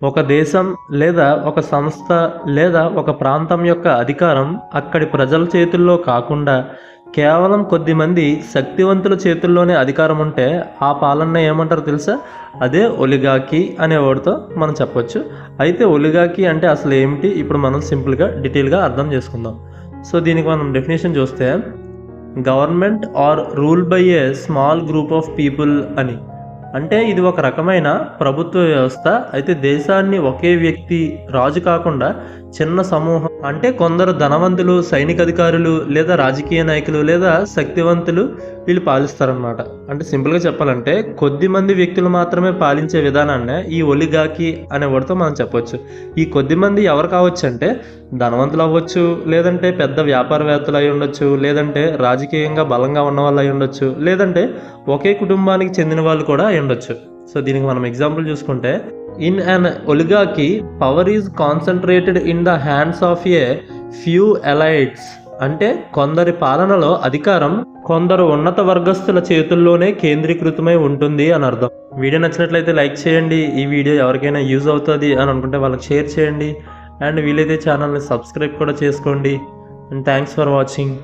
ఒక దేశం లేదా ఒక సంస్థ లేదా ఒక ప్రాంతం యొక్క అధికారం అక్కడి ప్రజల చేతుల్లో కాకుండా కేవలం కొద్దిమంది శక్తివంతుల చేతుల్లోనే అధికారం ఉంటే ఆ పాలన ఏమంటారు తెలుసా? అదే ఒలిగార్కీ అనే వర్డ్తో మనం చెప్పొచ్చు. అయితే ఒలిగార్కీ అంటే అసలు ఏమిటి, ఇప్పుడు మనం సింపుల్గా డీటెయిల్గా అర్థం చేసుకుందాం. సో దీనికి మనం డెఫినేషన్ చూస్తే government are rule by a small group of people అని. అంటే ఇది ఒక రకమైన ప్రభుత్వ వ్యవస్థ. అయితే దేశాన్ని ఒకే వ్యక్తి రాజు కాకుండా చిన్న సమూహం, అంటే కొందరు ధనవంతులు, సైనిక అధికారులు లేదా రాజకీయ నాయకులు లేదా శక్తివంతులు వీళ్ళు పాలిస్తారనమాట. అంటే సింపుల్గా చెప్పాలంటే కొద్ది మంది వ్యక్తులు మాత్రమే పాలించే విధానాన్ని ఈ ఒలిగార్కీ అనే వర్డ్తో మనం చెప్పొచ్చు. ఈ కొద్ది మంది ఎవరు కావచ్చు అంటే ధనవంతులు అవ్వచ్చు, లేదంటే పెద్ద వ్యాపారవేత్తలు అయి ఉండొచ్చు, లేదంటే రాజకీయంగా బలంగా ఉన్న వాళ్ళు అయి ఉండొచ్చు, లేదంటే ఒకే కుటుంబానికి చెందిన వాళ్ళు కూడా అయి ఉండొచ్చు. సో దీనికి మనం ఎగ్జాంపుల్ చూసుకుంటే, in an oligarchy power is concentrated in the hands of a few elites. అంటే కొందరి పాలనలో అధికారం కొందరు ఉన్నత వర్గస్తుల చేతుల్లోనే కేంద్రీకృతమై ఉంటుంది అని అర్థం. వీడియో నచ్చినట్లయితే లైక్ చేయండి. ఈ వీడియో ఎవరికైనా యూజ్ అవుతుంది అని అనుకుంటే వాళ్ళకి షేర్ చేయండి. అండ్ వీలైతే ఛానల్ని సబ్స్క్రైబ్ కూడా చేసుకోండి. And thanks for watching.